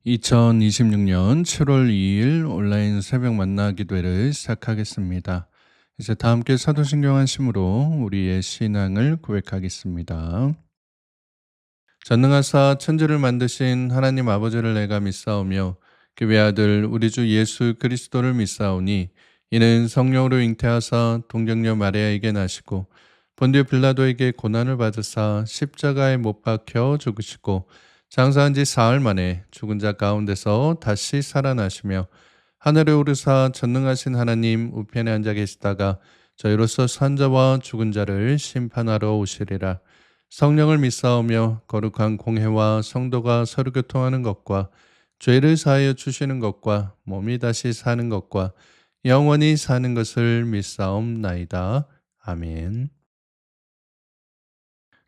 2026년 7월 2일 온라인 새벽 만나 기도회를 시작하겠습니다. 이제 다 함께 사도신경 한심으로 우리의 신앙을 고백하겠습니다. 전능하사 천지를 만드신 하나님 아버지를 내가 믿사오며 그 외아들 우리 주 예수 그리스도를 믿사오니 이는 성령으로 잉태하사 동정녀 마리아에게 나시고 본디오 빌라도에게 고난을 받으사 십자가에 못 박혀 죽으시고 장사한 지 사흘 만에 죽은 자 가운데서 다시 살아나시며 하늘에 오르사 전능하신 하나님 우편에 앉아 계시다가 저희로서 산 자와 죽은 자를 심판하러 오시리라. 성령을 믿사오며 거룩한 공회와 성도가 서로 교통하는 것과 죄를 사하여 주시는 것과 몸이 다시 사는 것과 영원히 사는 것을 믿사옵나이다. 아멘.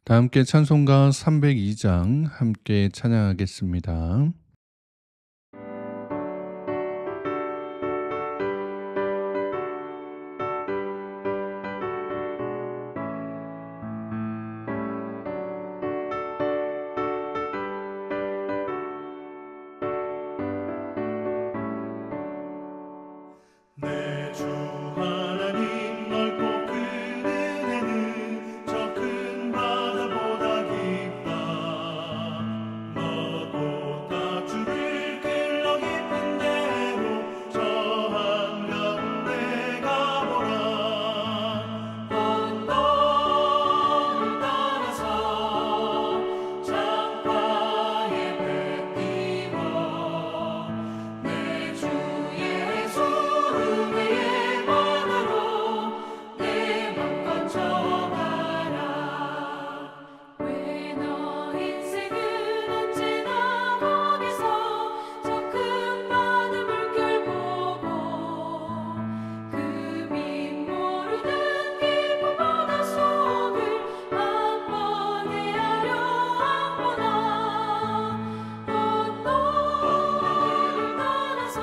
다 함께 찬송가 302장 함께 찬양하겠습니다. 내 주 하나님 넓고 큰 은혜는 저 큰 바다보다 깊다. 너도 다 주를 길러 깊은 데로 저 한가운데 가보라. 언덕을 따라서 창가에 배 띄워 내 주 예수 은혜의 바다로 내 맘껏 저어가라. 왜 너 인생은 언제나 거기서 저 큰 바다 물결 보고 그 밑 모르는 깊은 바닷속을 한번 헤아려 한번 언덕을 따라서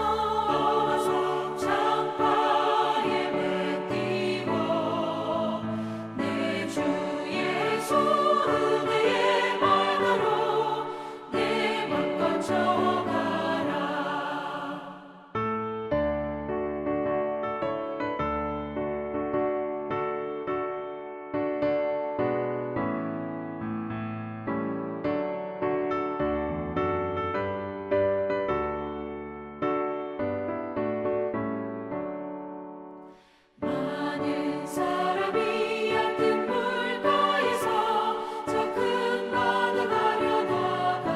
창가에 배 띄워 내 주 예수 은혜의 바다로 내 맘껏 저어가라. 많은 사람이 얕은 물가에서 저 큰 바다 가려다가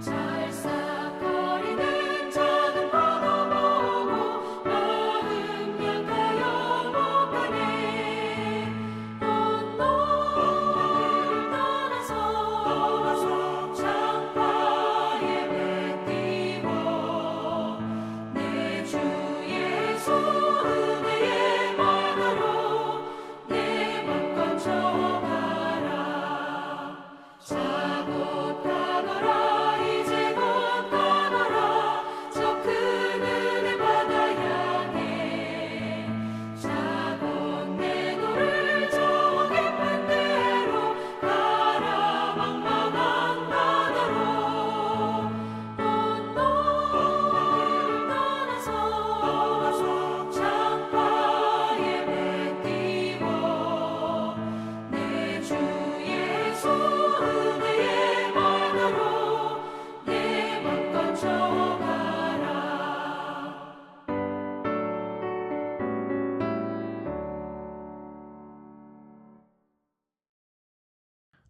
찰싹거리는 작은 파도 보고 마음 약하여 못 가네. 언덕을 따라서 창가에 배 띄워 내 주 예수 은혜의 바다로 내 맘껏 저어가라. 자 곧 가거라 이제 곧 가거라 저 큰 은혜 바다 향해. 자 곧 내 너를 저 깊은 데로 가라. 망망한 바다로 언덕을 따라서 창가에 배 띄워 내 주 예수 은혜의 바다로 내 맘껏 저어가라.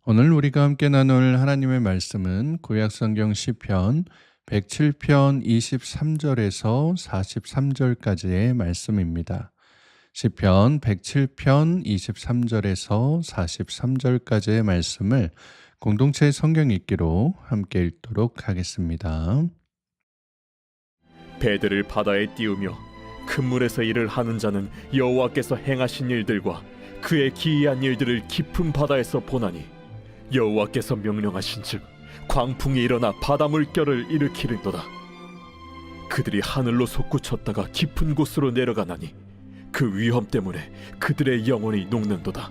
오늘 우리가 함께 나눌 하나님의 말씀은 구약성경 시편 107편 23절에서 43절까지의 말씀입니다. 시편 107편 23절에서 43절까지의 말씀을 공동체 성경 읽기로 함께 읽도록 하겠습니다. 배들을 바다에 띄우며 큰 물에서 일을 하는 자는 여호와께서 행하신 일들과 그의 기이한 일들을 깊은 바다에서 보나니 여호와께서 명령하신즉 광풍이 일어나 바다 물결을 일으키는도다. 그들이 하늘로 솟구쳤다가 깊은 곳으로 내려가나니 그 위험 때문에 그들의 영혼이 녹는도다.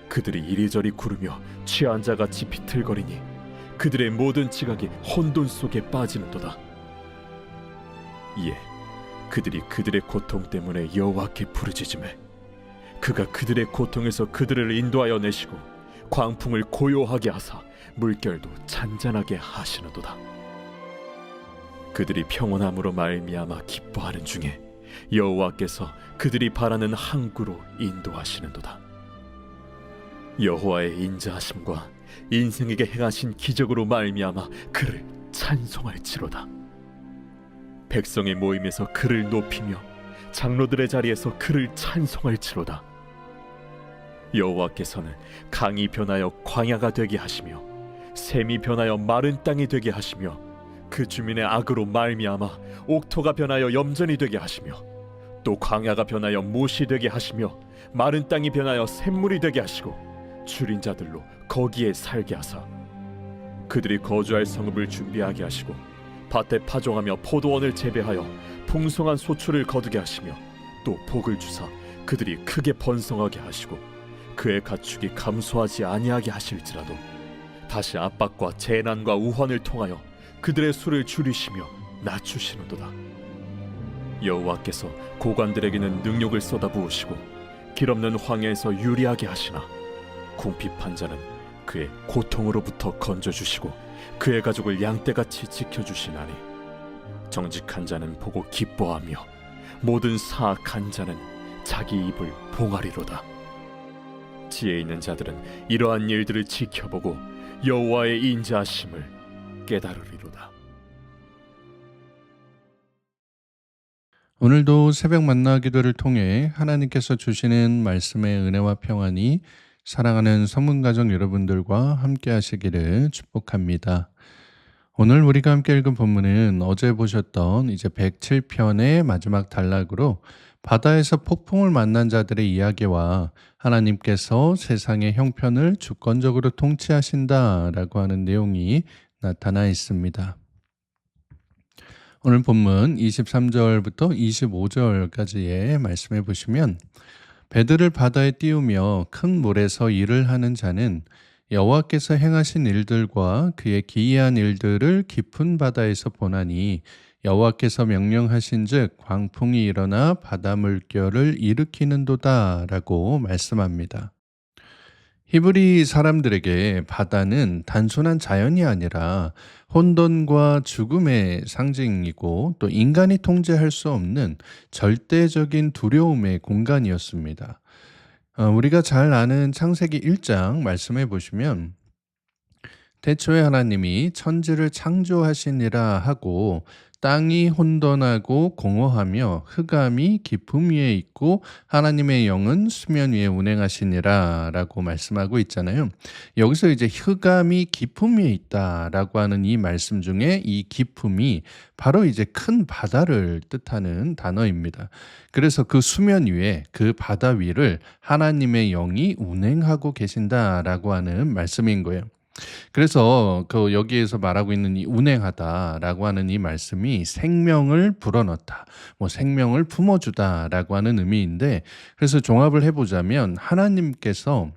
그들이 이리저리 구르며 취한 자같이 비틀거리니 그들의 모든 지각이 혼돈 속에 빠지는도다. 이에 그들이 그들의 고통 때문에 여호와께 부르짖으매 그가 그들의 고통에서 그들을 인도하여 내시고 광풍을 고요하게 하사 물결도 잔잔하게 하시는도다. 그들이 평온함으로 말미암아 기뻐하는 중에 여호와께서 그들이 바라는 항구로 인도하시는도다. 여호와의 인자하심과 인생에게 행하신 기적으로 말미암아 그를 찬송할지로다. 백성의 모임에서 그를 높이며 장로들의 자리에서 그를 찬송할지로다. 여호와께서는 강이 변하여 광야가 되게 하시며 샘이 변하여 마른 땅이 되게 하시며 그 주민의 악으로 말미암아 옥토가 변하여 염전이 되게 하시며 또 광야가 변하여 못이 되게 하시며 마른 땅이 변하여 샘물이 되게 하시고 줄인 자들로 거기에 살게 하사 그들이 거주할 성읍을 준비하게 하시고 밭에 파종하며 포도원을 재배하여 풍성한 소출을 거두게 하시며 또 복을 주사 그들이 크게 번성하게 하시고 그의 가축이 감소하지 아니하게 하실지라도 다시 압박과 재난과 우환을 통하여 그들의 수를 줄이시며 낮추시는도다. 여호와께서 고관들에게는 능력을 쏟아부으시고 길없는 황야에서 유리하게 하시나 궁핍한 자는 그의 고통으로부터 건져주시고 그의 가족을 양떼같이 지켜주시나니 정직한 자는 보고 기뻐하며 모든 사악한 자는 자기 입을 봉하리로다. 지혜 있는 자들은 이러한 일들을 지켜보고 여호와의 인자하심을 깨달으리로다. 오늘도 새벽 만나 기도를 통해 하나님께서 주시는 말씀의 은혜와 평안이 사랑하는 성문가족 여러분들과 함께 하시기를 축복합니다. 오늘 우리가 함께 읽은 본문은 어제 보셨던 이제 107편의 마지막 단락으로 바다에서 폭풍을 만난 자들의 이야기와 하나님께서 세상의 형편을 주권적으로 통치하신다라고 하는 내용이 나타나 있습니다. 오늘 본문 23절부터 25절까지의 말씀해 보시면 배들을 바다에 띄우며 큰 물에서 일을 하는 자는 여호와께서 행하신 일들과 그의 기이한 일들을 깊은 바다에서 보나니 여호와께서 명령하신즉 광풍이 일어나 바다 물결을 일으키는도다라고 말씀합니다. 히브리 사람들에게 바다는 단순한 자연이 아니라 혼돈과 죽음의 상징이고 또 인간이 통제할 수 없는 절대적인 두려움의 공간이었습니다. 우리가 잘 아는 창세기 1장 말씀해 보시면 태초에 하나님이 천지를 창조하시니라 하고 땅이 혼돈하고 공허하며 흑암이 깊음 위에 있고 하나님의 영은 수면 위에 운행하시니라 라고 말씀하고 있잖아요. 여기서 이제 흑암이 깊음 위에 있다라고 하는 이 말씀 중에 이 깊음이 바로 이제 큰 바다를 뜻하는 단어입니다. 그래서 그 수면 위에 그 바다 위를 하나님의 영이 운행하고 계신다라고 하는 말씀인 거예요. 그래서 여기에서 말하고 있는 이 운행하다라고 하는 이 말씀이 생명을 불어넣다, 생명을 품어주다라고 하는 의미인데, 그래서 종합을 해보자면 하나님께서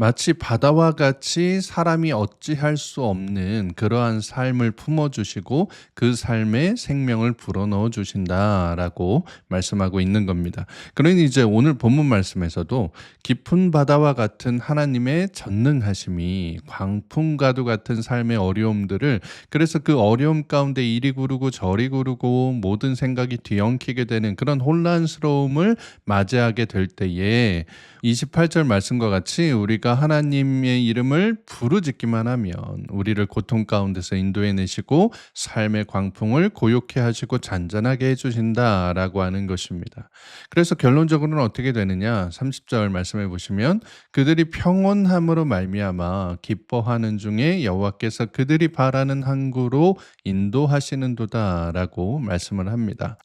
마치 바다와 같이 사람이 어찌할 수 없는 그러한 삶을 품어주시고 그 삶에 생명을 불어넣어 주신다라고 말씀하고 있는 겁니다. 그러니 이제 오늘 본문 말씀에서도 깊은 바다와 같은 하나님의 전능하심이 광풍과도 같은 삶의 어려움들을, 그래서 그 어려움 가운데 이리 구르고 저리 구르고 모든 생각이 뒤엉키게 되는 그런 혼란스러움을 맞이하게 될 때에 28절 말씀과 같이 우리가 하나님의 이름을 부르짖기만 하면 우리를 고통 가운데서 인도해내시고 삶의 광풍을 고요케 하시고 잔잔하게 해주신다라고 하는 것입니다. 그래서 결론적으로는 어떻게 되느냐? 30절 말씀해 보시면 그들이 평온함으로 말미암아 기뻐하는 중에 여호와께서 그들이 바라는 항구로 인도하시는도다라고 말씀을 합니다.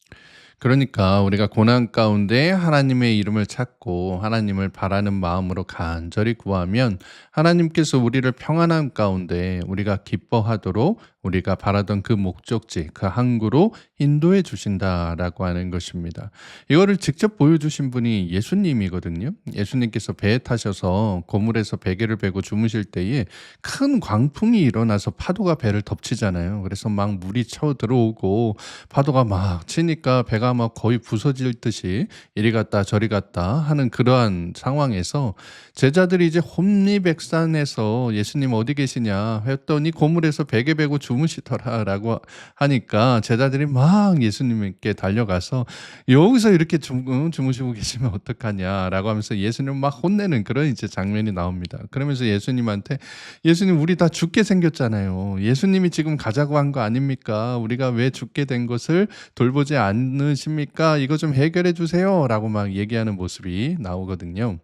그러니까 우리가 고난 가운데 하나님의 이름을 찾고 하나님을 바라는 마음으로 간절히 구하면 하나님께서 우리를 평안한 가운데 우리가 기뻐하도록 우리가 바라던 그 목적지, 그 항구로 인도해 주신다라고 하는 것입니다. 이거를 직접 보여주신 분이 예수님이거든요. 예수님께서 배에 타셔서 고물에서 베개를 베고 주무실 때에 큰 광풍이 일어나서 파도가 배를 덮치잖아요. 그래서 막 물이 쳐 들어오고 파도가 막 치니까 배가 막 거의 부서질 듯이 이리 갔다 저리 갔다 하는 그러한 상황에서 제자들이 이제 혼미백산에서 예수님 어디 계시냐 했더니 고물에서 베개 베고 주무시더라라고 하니까 제자들이 막 예수님께 달려가서 여기서 이렇게 주무시고 계시면 어떡하냐라고 하면서 예수님 막 혼내는 그런 이제 장면이 나옵니다. 그러면서 예수님한테 예수님 우리 다 죽게 생겼잖아요. 예수님이 지금 가자고 한 거 아닙니까? 우리가 왜 죽게 된 것을 돌보지 않으십니까? 이거 좀 해결해 주세요라고 막 얘기하는 모습이 나오거든요.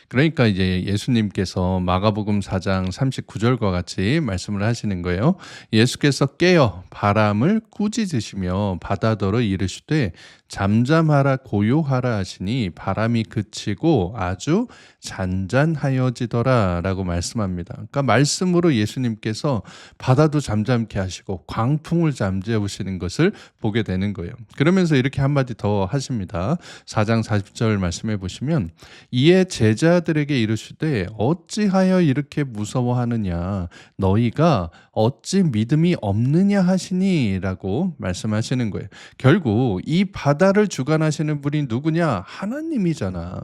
그러니까 이제 예수님께서 마가복음 4장 39절과 같이 말씀을 하시는 거예요. 예수께서 깨어 바람을 꾸짖으시며 바다더러 이르시되 잠잠하라 고요하라 하시니 바람이 그치고 아주 잔잔하여지더라라고 말씀합니다. 그러니까 말씀으로 예수님께서 바다도 잠잠케 하시고 광풍을 잠재우시는 것을 보게 되는 거예요. 그러면서 이렇게 한마디 더 하십니다. 4장 40절 말씀해 보시면 이에 제자들에게 이르시되 어찌하여 이렇게 무서워하느냐 너희가 어찌 믿음이 없느냐 하시니라고 말씀하시는 거예요. 결국 이 바다를 주관하시는 분이 누구냐? 하나님이잖아.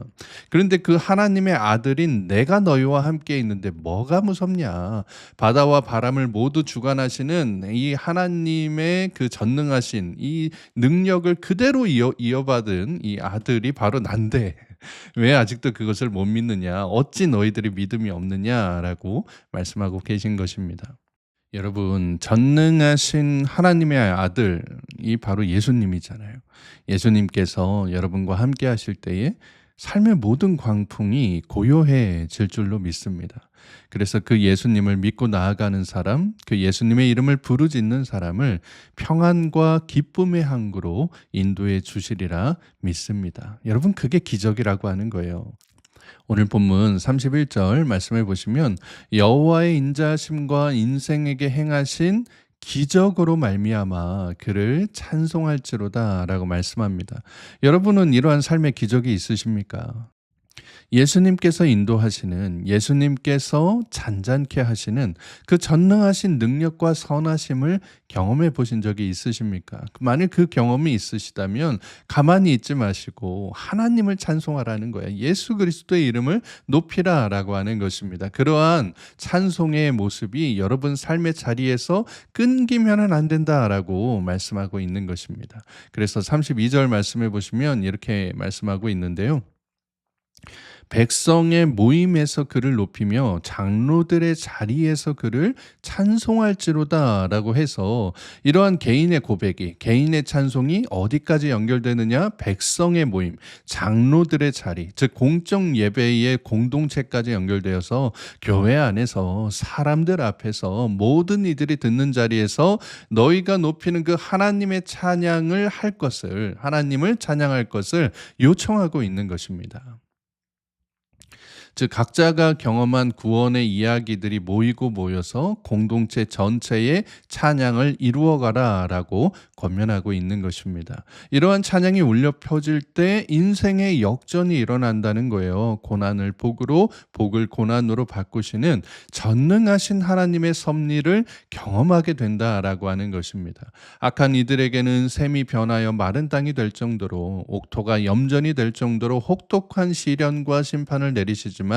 그런데 그 하나님의 아들인 내가 너희와 함께 있는데 뭐가 무섭냐? 바다와 바람을 모두 주관하시는 이 하나님의 그 전능하신 이 능력을 그대로 이어받은 이 아들이 바로 난데 왜 아직도 그것을 못 믿느냐? 어찌 너희들이 믿음이 없느냐라고 말씀하고 계신 것입니다. 여러분, 전능하신 하나님의 아들이 바로 예수님이잖아요. 예수님께서 여러분과 함께 하실 때에 삶의 모든 광풍이 고요해질 줄로 믿습니다. 그래서 그 예수님을 믿고 나아가는 사람, 그 예수님의 이름을 부르짖는 사람을 평안과 기쁨의 항구로 인도해 주시리라 믿습니다. 여러분, 그게 기적이라고 하는 거예요. 오늘 본문 31절 말씀해 보시면 여호와의 인자하심과 인생에게 행하신 기적으로 말미암아 그를 찬송할지로다라고 말씀합니다. 여러분은 이러한 삶의 기적이 있으십니까? 예수님께서 인도하시는 예수님께서 잔잔케 하시는 그 전능하신 능력과 선하심을 경험해 보신 적이 있으십니까? 만일 그 경험이 있으시다면 가만히 있지 마시고 하나님을 찬송하라는 거예요. 예수 그리스도의 이름을 높이라라고 하는 것입니다. 그러한 찬송의 모습이 여러분 삶의 자리에서 끊기면은 안 된다라고 말씀하고 있는 것입니다. 그래서 32절 말씀해 보시면 이렇게 말씀하고 있는데요. 백성의 모임에서 그를 높이며 장로들의 자리에서 그를 찬송할지로다라고 해서 이러한 개인의 고백이 개인의 찬송이 어디까지 연결되느냐? 백성의 모임, 장로들의 자리, 즉 공적 예배의 공동체까지 연결되어서 교회 안에서 사람들 앞에서 모든 이들이 듣는 자리에서 너희가 높이는 그 하나님의 찬양을 할 것을 하나님을 찬양할 것을 요청하고 있는 것입니다. 즉 각자가 경험한 구원의 이야기들이 모여서 공동체 전체의 찬양을 이루어가라라고 권면하고 있는 것입니다. 이러한 찬양이 울려 퍼질 때 인생의 역전이 일어난다는 거예요. 고난을 복으로, 복을 고난으로 바꾸시는 전능하신 하나님의 섭리를 경험하게 된다라고 하는 것입니다. 악한 이들에게는 샘이 변하여 마른 땅이 될 정도로 옥토가 염전이 될 정도로 혹독한 시련과 심판을 내리시지만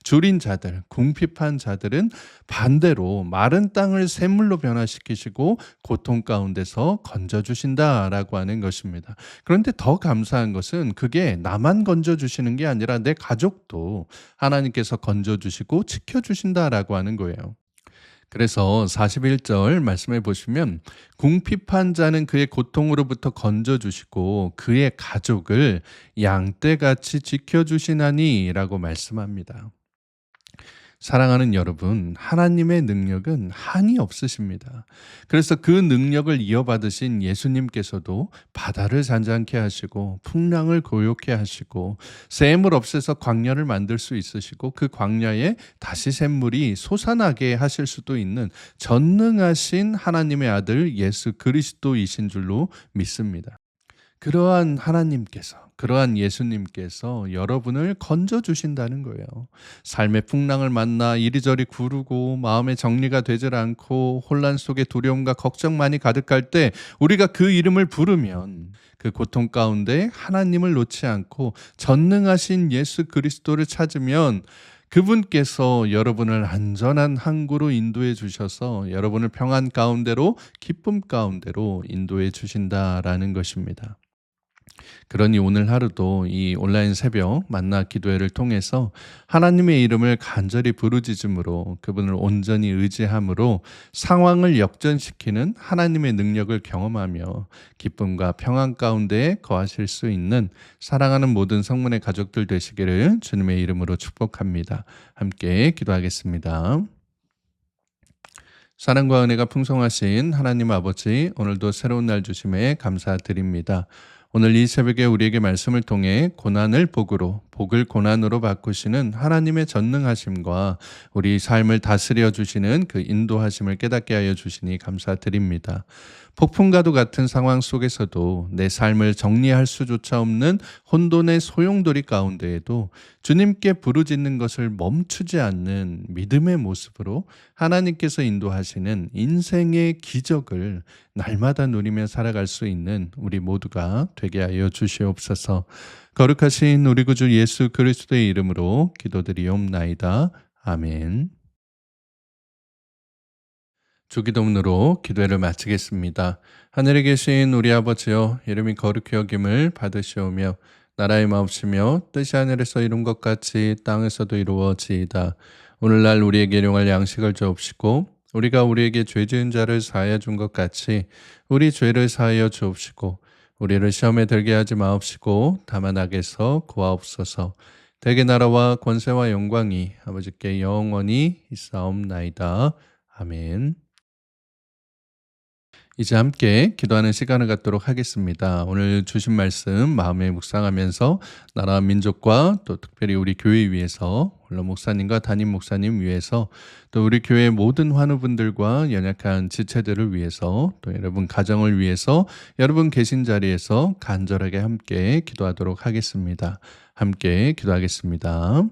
줄인 자들, 궁핍한 자들은 반대로 마른 땅을 샘물로 변화시키시고 고통 가운데서 건져주신다라고 하는 것입니다. 그런데 더 감사한 것은 그게 나만 건져주시는 게 아니라 내 가족도 하나님께서 건져주시고 지켜주신다라고 하는 거예요. 그래서 41절 말씀해 보시면 궁핍한 자는 그의 고통으로부터 건져주시고 그의 가족을 양떼같이 지켜주시나니 라고 말씀합니다. 사랑하는 여러분, 하나님의 능력은 한이 없으십니다. 그래서 그 능력을 이어받으신 예수님께서도 바다를 잔잔케 하시고 풍랑을 고요케 하시고 샘을 없애서 광야를 만들 수 있으시고 그 광야에 다시 샘물이 솟아나게 하실 수도 있는 전능하신 하나님의 아들 예수 그리스도이신 줄로 믿습니다. 그러한 하나님께서, 그러한 예수님께서 여러분을 건져주신다는 거예요. 삶의 풍랑을 만나 이리저리 구르고 마음의 정리가 되질 않고 혼란 속에 두려움과 걱정만이 가득할 때 우리가 그 이름을 부르면 그 고통 가운데 하나님을 놓지 않고 전능하신 예수 그리스도를 찾으면 그분께서 여러분을 안전한 항구로 인도해 주셔서 여러분을 평안 가운데로 기쁨 가운데로 인도해 주신다라는 것입니다. 그러니 오늘 하루도 이 온라인 새벽 만나 기도회를 통해서 하나님의 이름을 간절히 부르짖음으로 그분을 온전히 의지함으로 상황을 역전시키는 하나님의 능력을 경험하며 기쁨과 평안 가운데 거하실 수 있는 사랑하는 모든 성문의 가족들 되시기를 주님의 이름으로 축복합니다. 함께 기도하겠습니다. 사랑과 은혜가 풍성하신 하나님 아버지, 오늘도 새로운 날 주심에 감사드립니다. 오늘 이 새벽에 우리에게 말씀을 통해 고난을 복으로, 복을 고난으로 바꾸시는 하나님의 전능하심과 우리 삶을 다스려 주시는 그 인도하심을 깨닫게 하여 주시니 감사드립니다. 폭풍과도 같은 상황 속에서도 내 삶을 정리할 수조차 없는 혼돈의 소용돌이 가운데에도 주님께 부르짖는 것을 멈추지 않는 믿음의 모습으로 하나님께서 인도하시는 인생의 기적을 날마다 누리며 살아갈 수 있는 우리 모두가 되게 하여 주시옵소서. 거룩하신 우리 구주 예수 그리스도의 이름으로 기도드리옵나이다. 아멘. 주기도문으로 기도회를 마치겠습니다. 하늘에 계신 우리 아버지여, 이름이 거룩히 여김을 받으시오며 나라의 마옵시며 뜻이 하늘에서 이룬 것 같이 땅에서도 이루어지이다. 오늘날 우리에게 일용할 양식을 주옵시고 우리가 우리에게 죄 지은 자를 사하여 준 것 같이 우리 죄를 사하여 주옵시고 우리를 시험에 들게 하지 마옵시고 다만 악에서 구하옵소서. 대개 나라와 권세와 영광이 아버지께 영원히 있사옵나이다. 아멘. 이제 함께 기도하는 시간을 갖도록 하겠습니다. 오늘 주신 말씀 마음에 묵상하면서 나라와 민족과 또 특별히 우리 교회 위해서, 물론 목사님과 담임 목사님 위해서, 또 우리 교회 모든 환우분들과 연약한 지체들을 위해서, 또 여러분 가정을 위해서 여러분 계신 자리에서 간절하게 함께 기도하도록 하겠습니다. 함께 기도하겠습니다.